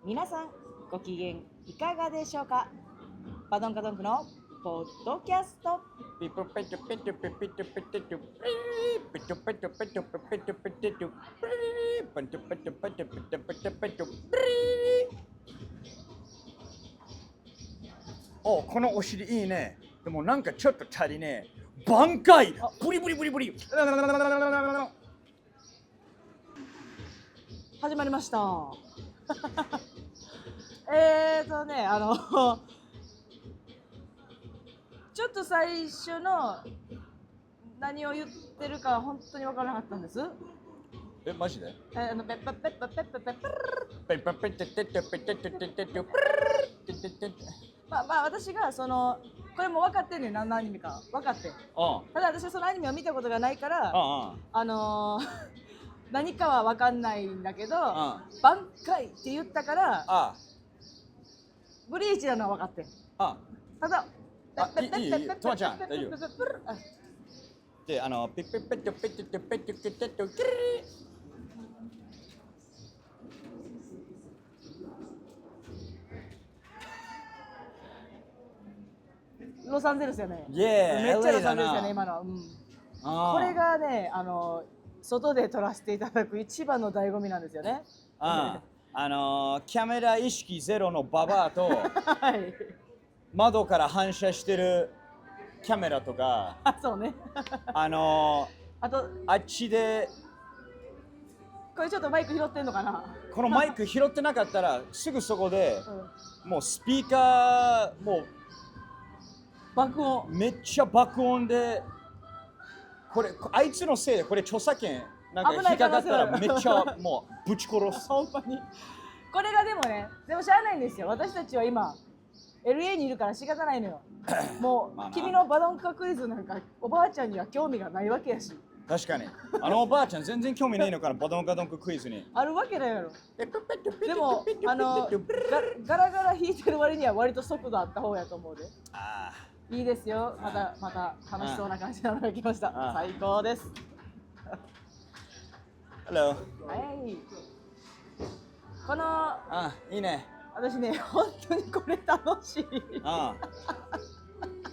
皆さんご機嫌いかがでしょうか。バドンカドンクのポッドキャスト。お、このお尻いいね。でもなんかちょっと足りねえ。挽回ブリブリブリブリ。始まりました。ちょっと最初の何を言ってるか本当に分からなかったんです。え、マジで？ペッパペッパペッパペッパペッパペッテテテペテテテテテまあ私がこれも分かってんねん、何のアニメか分かってん。ただ私はそのアニメを見たことがないから何かは分かんないんだけど、挽回って言ったからブリーチなのは分かってん。ただいいトマちゃん大丈夫で、ピッペッペッテペッテペッテペッテペッテロサンゼルスやね。イエーイめっちゃロサンゼルス LA だなやね今のは。これがね外で撮らせていただく一番の醍醐味なんですよね。キャメラ意識ゼロのババアとはい窓から反射してるキャメラとかそうねあとっちでこれちょっとマイク拾ってんのかな。このマイク拾ってなかったらすぐそこで、もうスピーカーもう爆音めっちゃ爆音でこれあいつのせいでこれ著作権なんか引っかかったらめっちゃもうぶち殺すほんまにこれがでもしゃあないんですよ。私たちは今 LA にいるから仕方ないのよ。もう君のバドンカクイズなんかおばあちゃんには興味がないわけやし。確かにおばあちゃん全然興味ないのからバドンカドンククイズにあるわけないやろ。でもガラガラ弾いてる割には割と速度あった方やと思うで。いいですよ。また楽しそうな感じなのが来ました。最高です。Hello。はい。このいいね。私ね本当にこれ楽しい。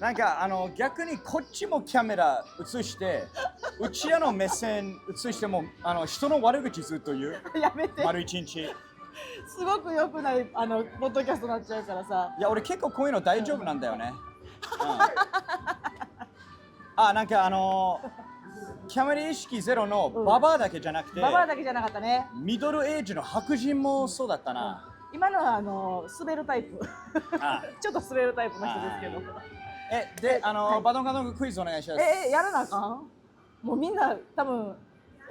なんか逆にこっちもキャメラ映してうちらの目線映しても人の悪口ずっと言う。やめて。丸一日。すごく良くないポッドキャストになっちゃうからさ。いや俺結構こういうの大丈夫なんだよね。なんかキャメラ意識ゼロのババアだけじゃなくて、ババアだけじゃなかったね。ミドルエイジの白人もそうだったな。今のは滑るタイプちょっと滑るタイプの人ですけど。でバドンカドンククイズお願いします。やらなあかん。もうみんな多分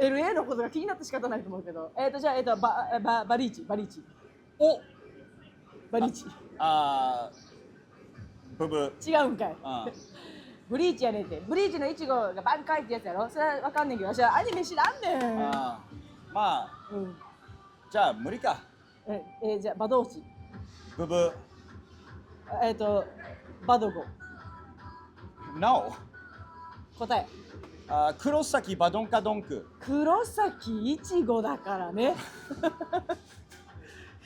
LA のことが気になって仕方ないと思うけど。じゃあバリーチおバリーチブブ違うんかい。ブリーチやねんて。ブリーチのイチゴが挽回ってやつやろ。それはわかんねんけど私はアニメ知らんねん。まあ、じゃあ無理か。じゃあバドーチブブバドゴ No。 答え黒崎バドンカドンク。黒崎いちごだからね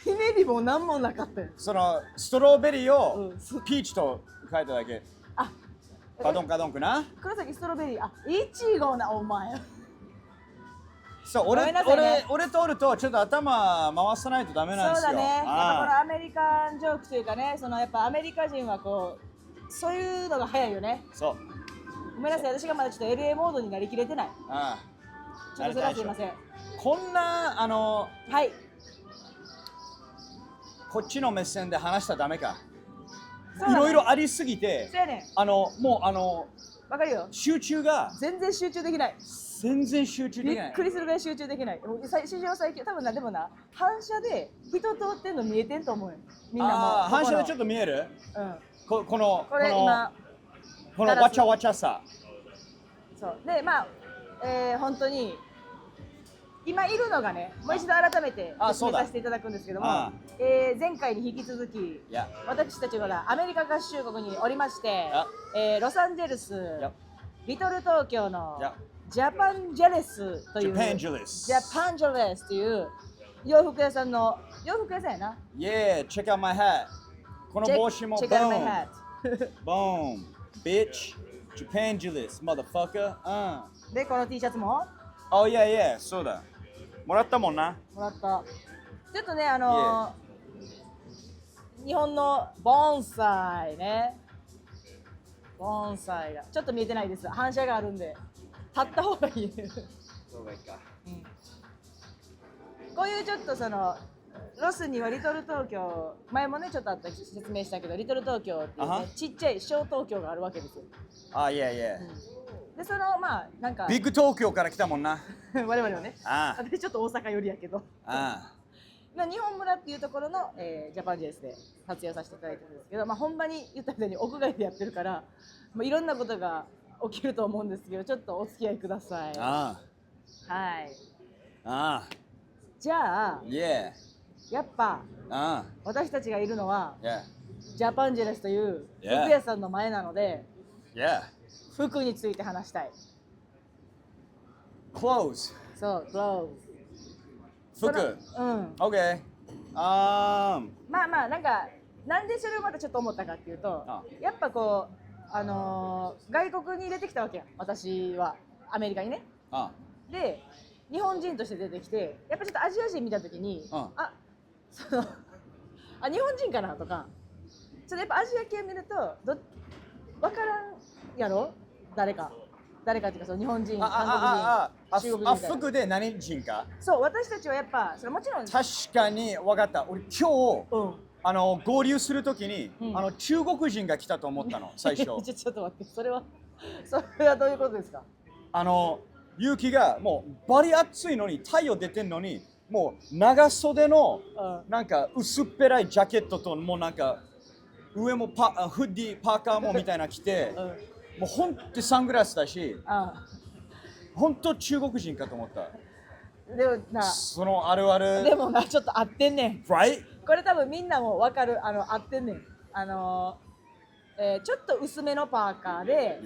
ひねりもなんもなかったよ。そのストロベリーをピーチと書いただけ。バドンカドンクな。黒崎ストロベリーいちごなお前。そう俺とおるとちょっと頭回さないとダメなんですよ。そうだね。やっぱこのアメリカンジョークというかね、やっぱアメリカ人はこうそういうのが早いよね。そう。ごめんなさい、私がまだちょっと LA モードになりきれてない。ちょっとそれはすいません。こんなはい。こっちの目線で話したらダメか。いろいろありすぎて、そうやねん。もうわかるよ。集中が全然集中できない。全然集中できない。びっくりするぐらい集中できない。史上最強多分な。でもな反射で人通ってんの見えてんと思うよ。みんなも反射でちょっと見える。このこれ今このわちゃわちゃさ。そうで本当に今いるのがね、もう一度改めて説明させていただくんですけども、前回に引き続き私たちがアメリカ合衆国におりまして、ロサンゼルス、リトル東京のジャパンジャレスというジャパンジャレスという洋服屋さんの、洋服屋さんやな。Yeah, check out my hat. この帽子も Check out my boom. hat. Boom. Bitch. Japangelis, motherfucker. で、この T シャツも Oh, yeah, yeah. そうだ。もらったもんな。もらった。ちょっとね、日本の盆栽ね。盆栽が。ちょっと見えてないです。反射があるんで。立った方がいい。そうがいいか。こういうちょっとロスにはリトル東京、前もねちょっとあった説明したけど、リトル東京っていうね、ちっちゃい小東京があるわけですよ。あ、いやいや。で、まあなんかビッグ東京から来たもんな。我々はね、私ちょっと大阪寄りやけど。日本村っていうところの、ジャパンジェイスで撮影させていただいてるんですけど、まあ本場に言ったみたいに屋外でやってるから、いろんなことが起きると思うんですけど、ちょっとお付き合いください。はい。じゃあ、やっぱ私たちがいるのはジャパンジェレスという服屋さんの前なので、服について話したい。Clothes。そう、clothes。服。OK。まあまあなんでそれをまたちょっと思ったかっていうと、やっぱこう外国に出てきたわけや、私はアメリカにね。で、日本人として出てきて、やっぱちょっとアジア人見たときに、日本人かなとか、ちょっとやっぱアジア系見ると分からんやろ、誰かっていうか、日本人、韓国人、中国人みたいな。服で何人か。そう、私たちはやっぱもちろん確かに分かった。俺今日、合流するときに、中国人が来たと思ったの最初。ちょっと待って、それはどういうことですか？雪がもうバリ暑いのに、太陽出てんのに、もう長袖のなんか薄っぺらいジャケットと、もうなんか上もフッディパーカーもみたいな着て、もうほんとサングラスだし、ほんと中国人かと思った。でもな、そのあるある。でもな、ちょっと合ってんねん。Right？ これ多分みんなも分かる、合ってんねん。ちょっと薄めのパーカーで、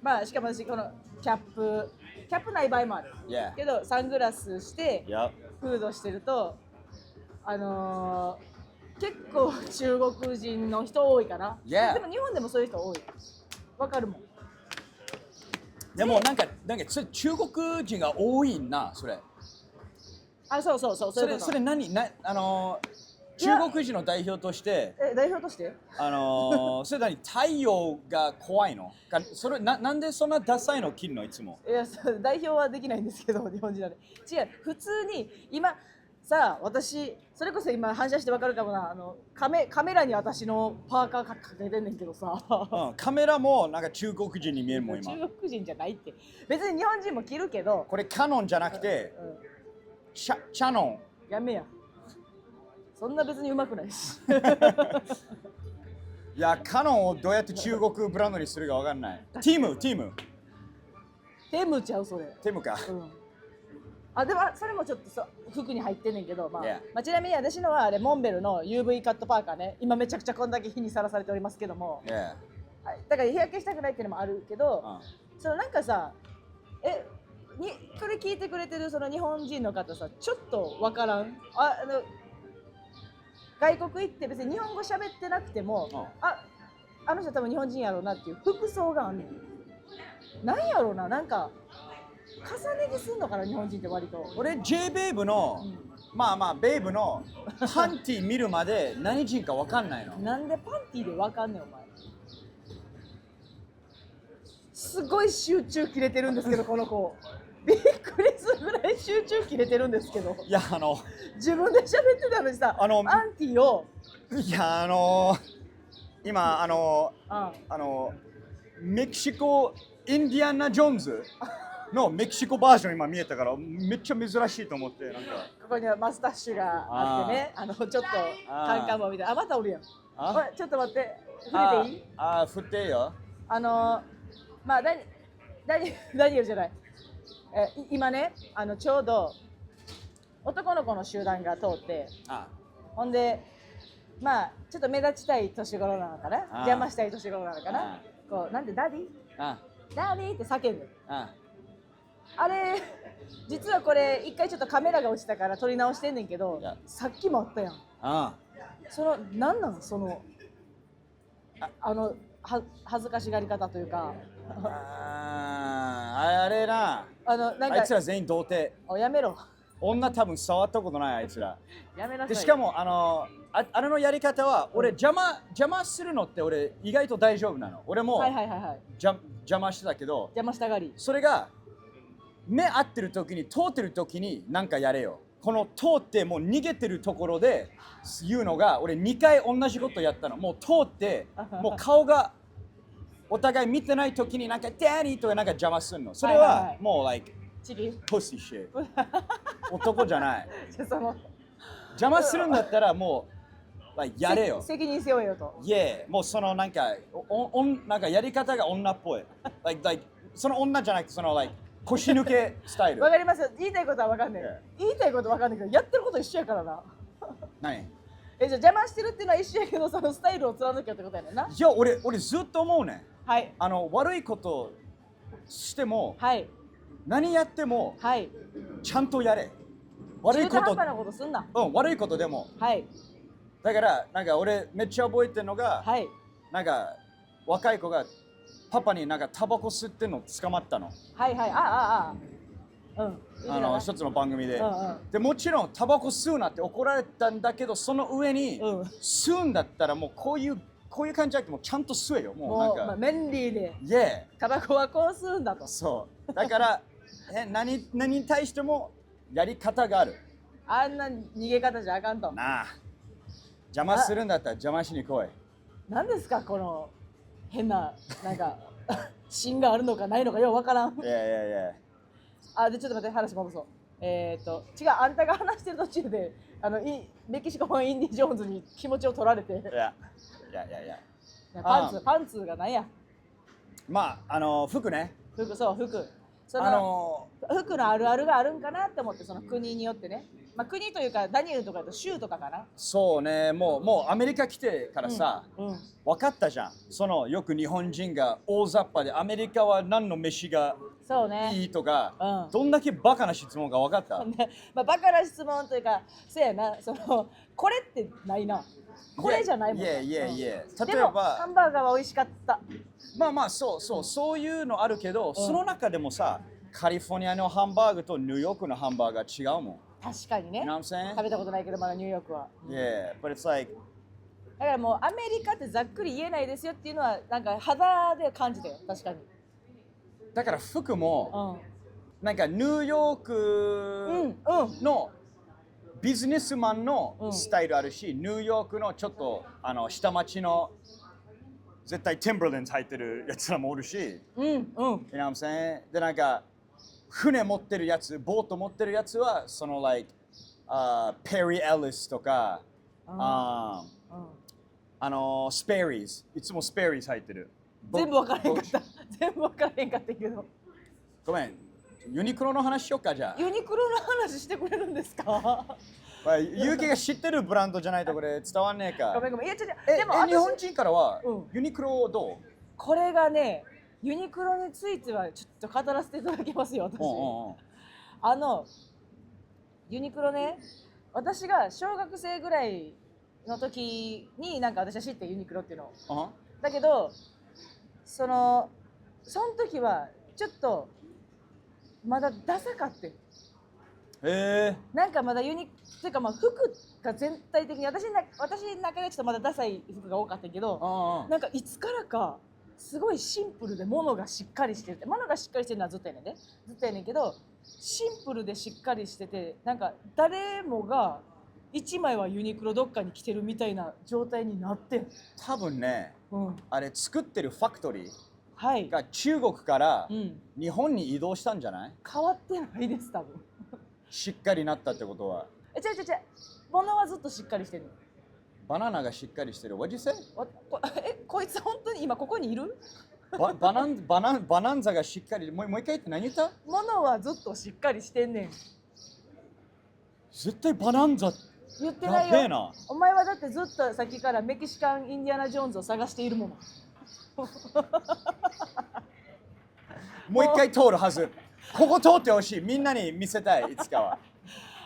まあしかも私このキャップない場合もある。けどサングラスして、フードしてると、結構中国人の人多いかな。でも日本でもそういう人多い。わかるもん。でもなんか中国人が多いな、それ。そうそれ何中国人の代表として。代表として？それ何、太陽が怖いの？それなんでそんなダサいの着るのいつも？いや、代表はできないんですけど、日本人なんで。違う、普通に今さあ、私それこそ今反射してわかるかもな、カメラに私のパーカーかけてんねんけどさ、カメラもなんか中国人に見えるもん今。中国人じゃないって。別に日本人も着るけど、これカノンじゃなくて、チャノン。やめや。そんな別にうまくないし。いや、カノンをどうやって中国ブランドにするかわかんない。ティムちゃうそれ。ティムか。でもそれもちょっと服に入ってんねんけど、ちなみに私のはあれモンベルの UV カットパーカーね。今めちゃくちゃこんだけ日にさらされておりますけども、だから日焼けしたくないっていうのもあるけど、なんかさ、これ聞いてくれてるその日本人の方さ、ちょっとわからん？外国行って別に日本語喋ってなくても、あの人多分日本人やろうなっていう服装があんねん。なんやろうな、なんか重ね着すんのかな、日本人って割と。俺 J ベイブの、ベイブのパンティ見るまで何人かわかんないの。なんでパンティでわかんねんお前。すごい集中切れてるんですけどこの子。びっくりするぐらい集中切れてるんですけど。いや自分で喋ってたのにさ、パンティを。いや今メキシコインディアナ・ジョーンズのメキシコバージョン今見えたからめっちゃ珍しいと思って、なんかここにはマスタッシュがあってね、ちょっとカンカン棒みたいな。またおるやん。ちょっと待って、触れていい？振っていいよ。ダニエルじゃない。今ね、ちょうど男の子の集団が通って、ほんでちょっと目立ちたい年頃なのかな、邪魔したい年頃なのかな、こうなんでダディって叫んで、あれ実はこれ一回ちょっとカメラが落ちたから撮り直してんねんけど、さっきもあったやん。そのなんなんその恥ずかしがり方というか。あれな。なんかあいつら全員童貞。やめろ。女多分触ったことないあいつら。やめなさい。でしかもあれのやり方は俺邪魔するのって俺意外と大丈夫なの。俺も邪魔してたけど、邪魔したがり。それが目合ってる時に通ってる時になんかやれよ。この通ってもう逃げてるところで言うのが俺2回同じことやったの。もう通ってもう顔がお互い見てない時になんかダニーとかなんか邪魔するの。それはもう like ポスティシェ男じゃない。邪魔するんだったらもう、like、やれよ。責任背負えよと。いえ、もうそのなんかやり方が女っぽい。like その女じゃなくてそのlike腰抜けスタイル。わかりますよ。言いたいことはわかんない。言いたいことはわかんないけど、やってること一緒やからな。何？じゃあ邪魔してるっていうのは一緒やけど、そのスタイルを貫けよってことやねんな。いや、俺ずっと思うね。はい。悪いことしても、はい。何やっても、はい。ちゃんとやれ。悪いこと。中途半端なことすんな。悪いことでも。はい。だからなんか俺めっちゃ覚えてるのが、はい。なんか若い子がパパになんかタバコ吸ってんの捕まったの。はいはい。一つの番組で。でもちろんタバコ吸うなって怒られたんだけど、その上に、吸うんだったらもうこういう感じじゃなくてもうちゃんと吸えよ。もうなんか。メンリーで。タバコはこう吸うんだと。そう。だから何に対してもやり方がある。あんな逃げ方じゃあかんと。なあ。邪魔するんだったら邪魔しに来い。何ですかこの変ななんか芯があるのかないのかようわからん。いや。でちょっと待って話戻そう。違う、あんたが話してる途中でメキシコ版インディ・ジョーンズに気持ちを取られて。いや。パンツがなんや。まあ服ね。服。服のあるあるがあるんかなって思って、その国によってね。まあ国というかダニエルとかだと州とかかな。そうね、もうアメリカ来てからさ、分かったじゃん。よく日本人が大雑把でアメリカは何の飯がいいとか、どんだけバカな質問が分かった。バカな質問というか、そうやな、これってないな。これじゃないもん。例えばハンバーガーは美味しかった。まあそういうのあるけど、その中でもさ、カリフォルニアのハンバーグとニューヨークのハンバーガー違うもん。確かにね。 You know what I'm saying? 食べたことないけどまだニューヨークは。But it's like だからもうアメリカってざっくり言えないですよっていうのはなんか肌で感じたよ。確かに。だから服も、なんかニューヨークのビジネスマンのスタイルあるし、ニューヨークのちょっと下町の絶対ティンバーランド入ってるやつらもおるし、You know what I'm saying? でなんか船持ってるやつ、ボート持ってるやつはそのlikeペリー・エリスとかスペリーズ、いつもスペリーズ入ってる。全部分からへんかった。全部分からへんかったけど。ごめん、ユニクロの話しよっかじゃあ。ユニクロの話してくれるんですか？ゆうきが知ってるブランドじゃないとこれ伝わんねえか。ごめん。いやでも日本人からはユニクロどう？これがね、ユニクロについてはちょっと語らせていただきますよ、私。ユニクロね、私が小学生ぐらいの時になんか私は知ってユニクロっていうのを。だけどその時はちょっとまだダサかって。なんかまだっていうか服が全体的に私の中でちょっとまだダサい服が多かったけど、なんかいつからかすごいシンプルで物がしっかりしてるって、物がしっかりしてるのはずっとやねんね、ずっとやねんけど、シンプルでしっかりしてて、なんか誰もが1枚はユニクロどっかに着てるみたいな状態になってん。多分ね、あれ作ってるファクトリーが中国から日本に移動したんじゃない？変わってないです多分。しっかりなったってことは。違う。物はずっとしっかりしてる。バナナがしっかりしてる。What'd you say? こいつ本当に今ここにいる？バナンザがしっかり。もう一回言って何言った？物はずっとしっかりしてんねん。絶対バナンザ言ってないよ。なお前はだってずっとさっきからメキシカン・インディアナ・ジョーンズを探しているもの。もう一回通るはず。ここ通ってほしい。みんなに見せたい、いつかは。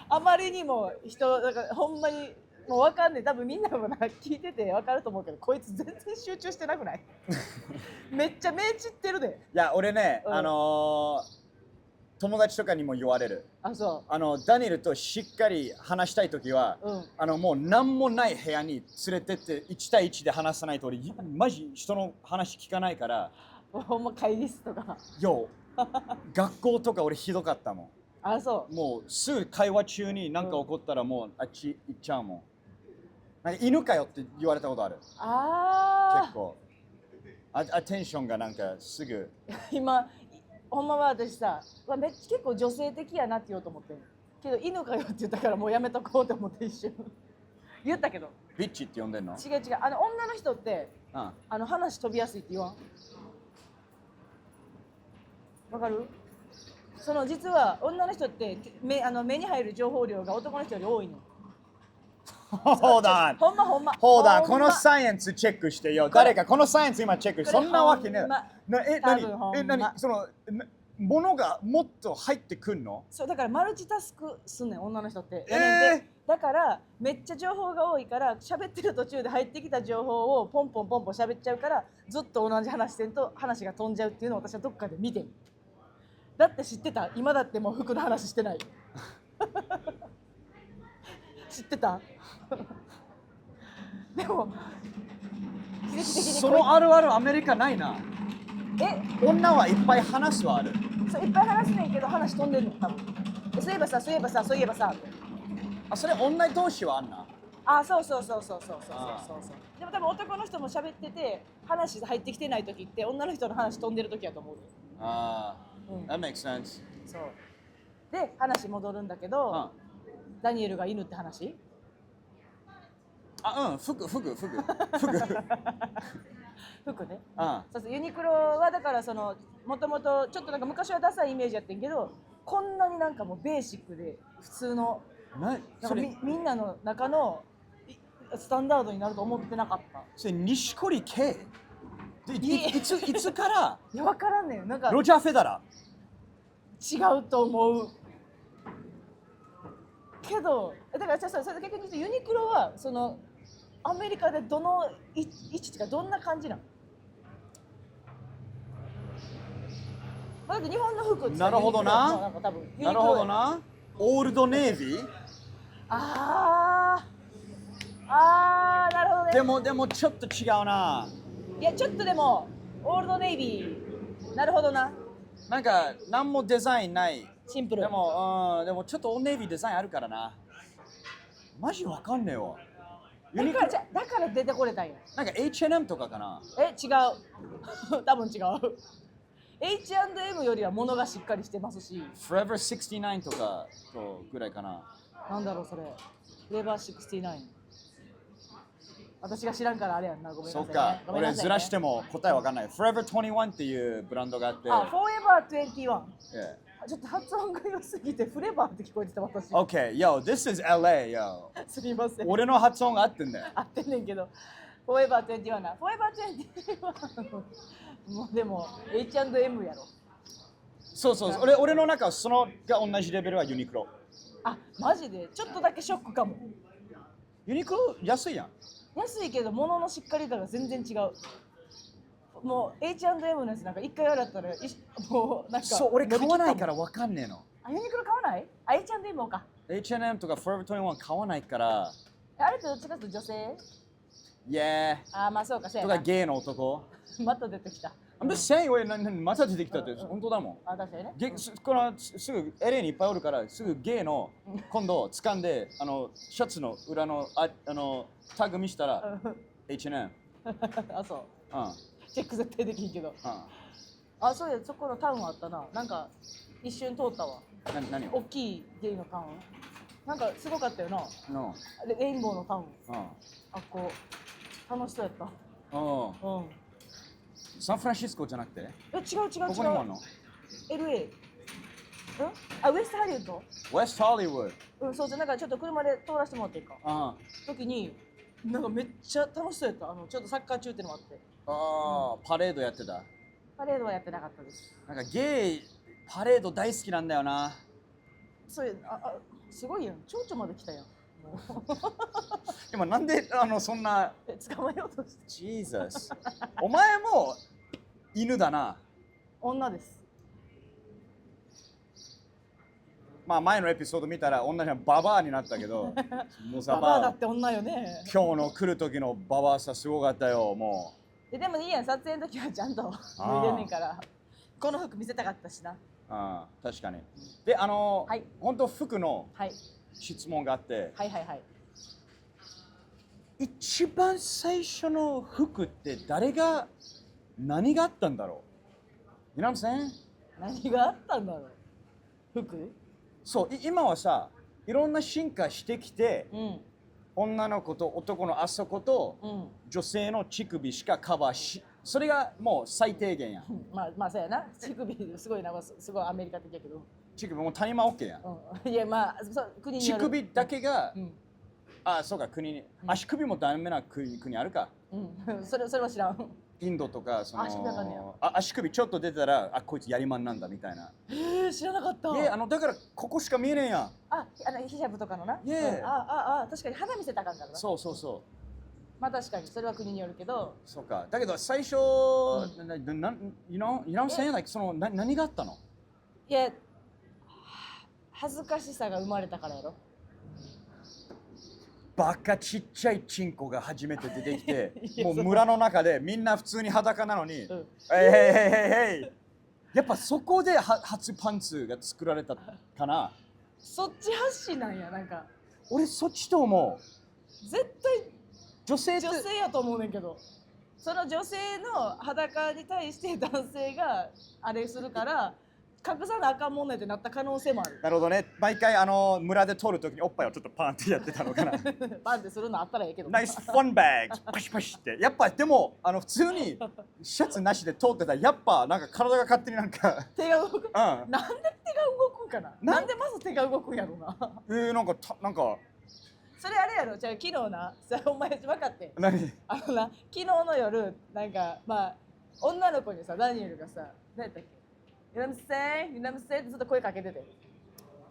あまりにも人だからほんまにもうわかんない。多分みんなもなんか聞いててわかると思うけど、こいつ全然集中してなくない？めっちゃ目散ってるで。いや、俺ね、うん友達とかにも言われる。あ、そダニエルとしっかり話したいときは、もう何もない部屋に連れてって1対1で話さないと俺、マジ人の話聞かないから。う。ほんま会議室とか。学校とか俺ひどかったもん。あ、そう。もうすぐ会話中に何か起こったらもうあっち行っちゃうもん。なんか犬かよって言われたことある。結構。アテンションがなんかすぐ。今ほんまは私さ、めっちゃ結構女性的やなって言おうと思ってんけど、犬かよって言ったからもうやめとこうと思って一瞬言ったけど。ビッチって呼んでんの？違う違う、女の人って、話飛びやすいって言わん？わかる？その実は女の人って目に入る情報量が男の人より多いの。ほんま。このサイエンスチェックしてよ。誰かこのサイエンス今チェック。そんなわけね。その物がもっと入ってくんの？そうだからマルチタスクすんねん女の人って。だからめっちゃ情報が多いから喋ってる途中で入ってきた情報をポンポン喋っちゃうからずっと同じ話してんと話が飛んじゃうっていうのを私はどっかで見てる。だって知ってた？今だってもう服の話してない。知ってた？でも奇跡的にそのあるあるアメリカないな。女はいっぱい話すはある。そういっぱい話すねんけど話飛んでるの多分。そういえばさ。それ女同士はあんな。そう。でも多分男の人も喋ってて話入ってきてない時って女の人の話飛んでる時やと思う。That makes sense。そう。で話戻るんだけど、ダニエルが犬って話？服ね。そうユニクロはだからもともとちょっとなんか昔はダサいイメージやってんけど、こんなになんかもうベーシックで普通のみんなの中のスタンダードになると思ってなかった。それ錦織圭いつからいや分からんねん。なんかロジャー・フェダラー違うと思うけど、だからそれ逆に言うとユニクロはアメリカでどの位置っていうかどんな感じなの？だって日本の服ってなるほどな。なるほどな。オールドネイビー？なるほどね。でもちょっと違うな。いやちょっとでもオールドネイビーなるほどな。なんか何もデザインない。シンプル。でもちょっとオールドネイビーデザインあるからな。マジわかんねえわ。だから出てこれたんや。なんか H&M とかかな。違う。多分違う。H&M よりは物がしっかりしてますし。Forever 69とかとぐらいかな。なんだろうそれ。Forever 69。私が知らんからあれやんな。ごめんなさい、ね。そうか。俺ずらしても答えわかんない。Forever 21っていうブランドがあって。Forever 21。ちょっと発音が良すぎてフレバーって聞こえてた私。Okay, yo, this is LA, yo. すみません。俺の発音が合ってんだよ。合ってんねんけど。Forever 21な。Forever 21。もうでも H&M やろ。そう。俺の中そのが同じレベルはユニクロ。マジでちょっとだけショックかも。ユニクロ安いやん。安いけど物のしっかり感が全然違う。もう H&M のやつなんか一回洗ったらもうなんかそう俺買わないからわかんねえの。ユニクロ買わない？H&M もか。H&M とか Forever 21買わないから。あれってどっちかというと女性まあそうか。とかゲイの男。また出てきた。I'm just saying また出てきたって本当だもん。確かにね。このすぐ LA にいっぱいおるからすぐゲイの今度掴んでシャツの裏のタグ見したら H&M。そう。チェック絶対できんけど。そうや、そこのタウンあったな。なんか一瞬通ったわ。何？大きいゲイのタウン。なんかすごかったよな。レインボーのタウン。こう楽しそうやった。サンフランシスコじゃなくて？違う。ここにもあるの？ LA。ウエストハリウッド？ウエストハリウッド。そうなんかちょっと車で通らせてもらっていいか。時になんかめっちゃ楽しそうやった。ちょっとサッカー中ってのもあって。パレードやってた？パレードはやってなかったです。なんかゲイパレード大好きなんだよな。そういうすごいやん。蝶々まで来たやん。今なんでそんな。捕まえようとして。ジーザス。お前も犬だな。女です。まあ前のエピソード見たら女にはババアになったけど、もうさ、ババアだって女よね。今日の来る時のババアさすごかったよ、もでもいいやん、撮影の時はちゃんと脱いでんねんから。この服見せたかったしな。確かに。で、はい、本当服のはい、質問があって、はいはいはい。一番最初の服って何があったんだろう？ You know what I'm saying？ 何があったんだろう？服？そう、今はさ、いろんな進化してきて、うん、女の子と男のあそこと女性の乳首しかカバーし、それがもう最低限やん。まあそうやな。乳首すごいすごいアメリカ的やけど。乳首もう谷間 OK やん。いやまあそう国による。乳首だけが、そうか国に、足首もダメな国あるか。それは知らん。インドとか足首ちょっと出たらこいつやりまんなんだみたいな。知らなかった。だからここしか見えねえやん。ヒジャブとかのな。確かに肌見せたかんからな。そう。まあ確かにそれは国によるけど。そうか。だけど最初、you know saying like その何があったの？いや恥ずかしさが生まれたからやろ。バカちっちゃいチンコが初めて出てきてもう村の中でみんな普通に裸なのに、やっぱそこで初パンツが作られたかな。そっち発信なんや。なんか俺そっちと思う。絶対女性やと思うねんけど、その女性の裸に対して男性があれするから隠さなあかんもんねってなった可能性もある。なるほどね。毎回村で撮るときにおっぱいをちょっとパンってやってたのかな。パンってするのあったらええけど。ナイスファンバッグパシパシって。やっぱでも普通にシャツなしで通ってたらやっぱなんか体が勝手になんか手が動く。なんで手が動くんかな。なんでまず手が動くんやろうな。なんかそれあれやろ。じゃあ昨日な、お前分かって。何？昨日の夜なんかまあ女の子にさダニエルがさ何やったっけ。You know what I'm saying? ってずっと声かけてて。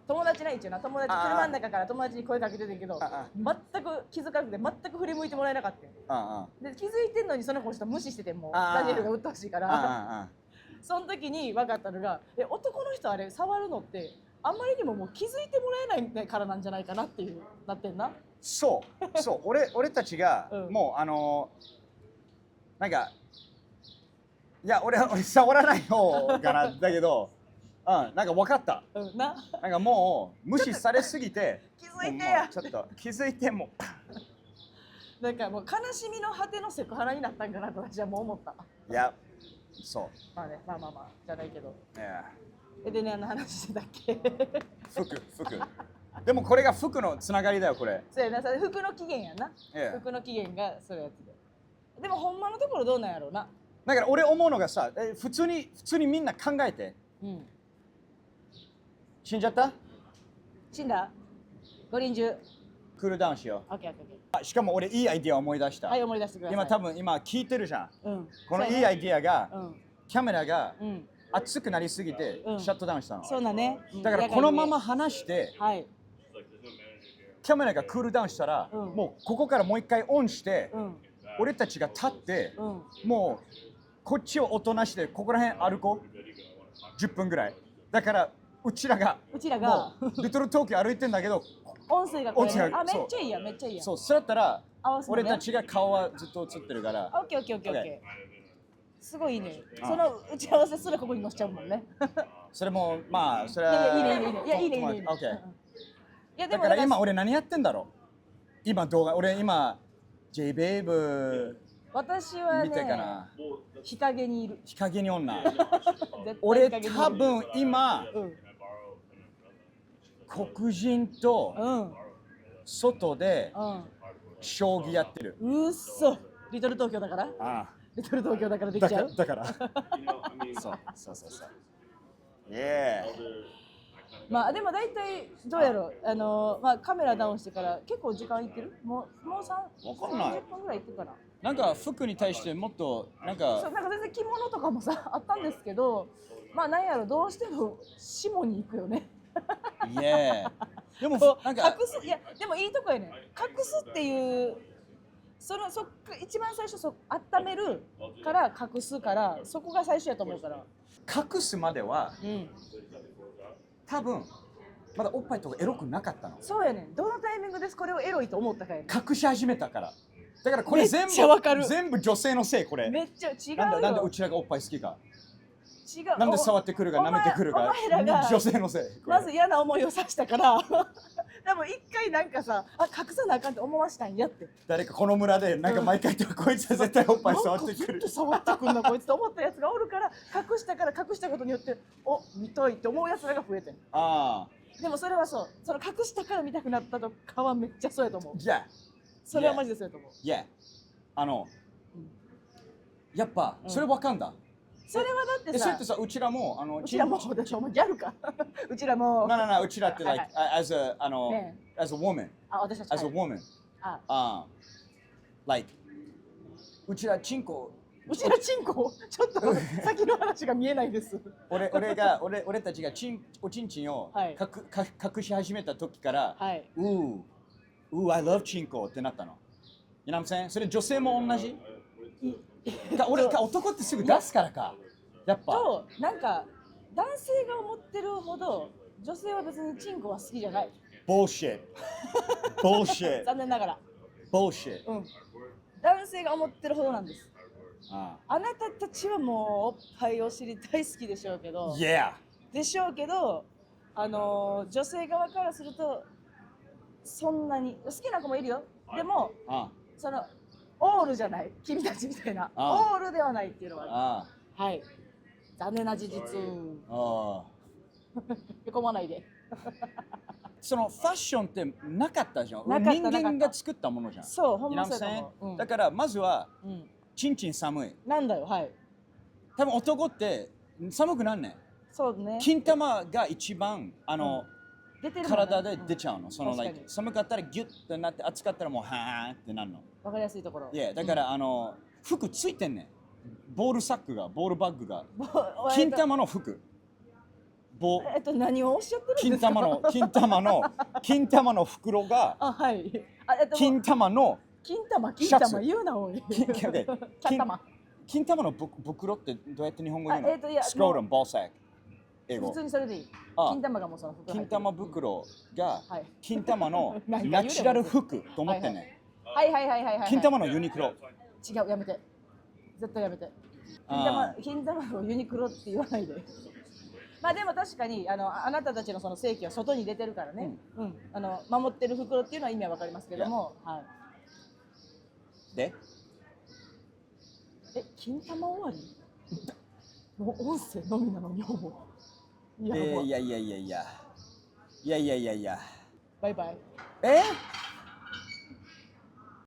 友達ない一応な。友達車の中から友達に声かけててんけど、全く気づかなくて全く振り向いてもらえなかった。で気づいてんのにその子ちょっと無視しててもダニエルがうっとうしいから。その時に分かったのが、男の人あれ触るのってあんまりにももう気づいてもらえないからなんじゃないかなっていうなってんな。そう俺たちがもうなんかいや俺触らない方かなだけど、なんか分かった。なんかもう無視されすぎて気づいてや。ちょっと気づいてもなんかもう悲しみの果てのセクハラになったんかなと私はもう思った。いやそう。まあねまあじゃないけど。いやでね話してたっけ。服でもこれが服のつながりだよこれ。そうやな。それ服の起源やな。服の起源がそういうやつで。でもほんまのところどうなんやろうな。だから俺思うのがさ、普通にみんな考えて。死んじゃった？死んだ？五輪中。クールダウンしよう。オッケー。しかも俺いいアイディアを思い出した。はい、思い出してください。今多分聞いてるじゃん。このいいアイディアが、キャメラが熱くなりすぎてシャットダウンしたの。そうだね。だからこのまま話して、キャメラがクールダウンしたら、もうここからもう一回オンして、俺たちが立って、もうこっちをおとなしでここら辺歩こう。10分ぐらい。だからうちらがリトル東京歩いてんだけど。音声がこれ、めっちゃいいや。そうだったら俺たちが顔はずっと映ってるから。オッケー。すごいいいね。その打ち合わせすらここに載せちゃうもんね。それもまあそれはいいね。オッケー。だから今俺何やってんだろう。今動画俺今 J ベイブ私はね見てかな。日陰にいる。日陰に女。俺多分今。黒人と外で将棋やってる。うっそ。リトル東京だから？リトル東京だからできちゃう？だから。そう。まあでも大体どうやろう。まあカメラダウンしてから結構時間いってる？もう30分ぐらいいってるかな。なんか服に対してもっとなんか全然着物とかもさあったんですけど、まあなんやろどうしても下に行くよね。いや。でもこうなんか隠すいやでもいいとこやねん。隠すっていう一番最初温めるから隠すからそこが最初やと思うから。隠すまではうん。多分まだおっぱいとかエロくなかったの。そうやねん。どのタイミングでこれをエロいと思ったかやねん。隠し始めたから。だからこれ全めっちゃわかる部全部女性のせいこれ。めっちゃ違うよ。なんでうちらがおっぱい好きか。違う。なんで触ってくるか舐めてくるか。お前らが女性のせい。これまず嫌な思いをさしたからでも一回なんかさ隠さなあかんって思わしたんやって。誰かこの村でなんか毎回こいつは絶対おっぱい触ってくるなんかずっと。触ってくんなこいつと思ったやつがおるから隠したことによって見たいって思うやつらが増えてん。ああ。でもそれはその隠したから見たくなったとかはめっちゃそうやと思う。いや。それはマジでそうやと思う。いや。うんやっぱそれわかんだ。それはだってさそれってさ、うちらもうちらも私お前ギャルかうちらもなうちらってはい like as a as a woman 私たち as a woman like うちらチンコちょっと先の話が見えないです。俺たちがおちんちんをはい隠し始めた時からはい。I love チンコってなったの。You know what I'm saying? それ女性も同じ？男ってすぐ出すからか。やっぱ。となんか男性が思ってるほど女性は別にチンコは好きじゃない。Bullshit 残念ながら。Bullshit うん。男性が思ってるほどなんです。ああなたたちはもうおっぱいお尻大好きでしょうけど。Yeah でしょうけど、女性側からするとそんなに好きな子もいるよ。でもそのオールじゃない。君たちみたいなオールではないっていうのはある。はい。残念な事実。へこまないで。そのファッションってなかったじゃん。なかった人間が作ったものじゃん。そう、ほんま You know そう what や I'm と思う。saying？だからまずはうんチンチン寒い。なんだよ、はい。多分男って寒くなんねん。そうね。金玉が一番出てるもんね体で出ちゃうの。その確かに like 寒かったらギュッとなって暑かったらもうはーってなるの。わかりやすいところ。いやだから服ついてんねん。ボールバッグがうん金玉の服。何をおっしゃってるんですか。金玉の袋があ、はい。金玉の金玉言うなおい。金玉の袋ってどうやって日本語言うの？いやスクロールム、ボールサック。英語普。通にそれでいい。あ金玉がもうその袋入ってる。金玉袋がはい金玉のなんか言うねナチュラル服と思ってね。はい。金玉のユニクロ。違う、やめて。絶対やめて。金玉のユニクロって言わないで。まあでも確かにあなたたちのその正規は外に出てるからね。守ってる袋っていうのは意味はわかりますけども、はい。で、金玉終わり？もう音声のみなのにほぼ。いや。バイバイ。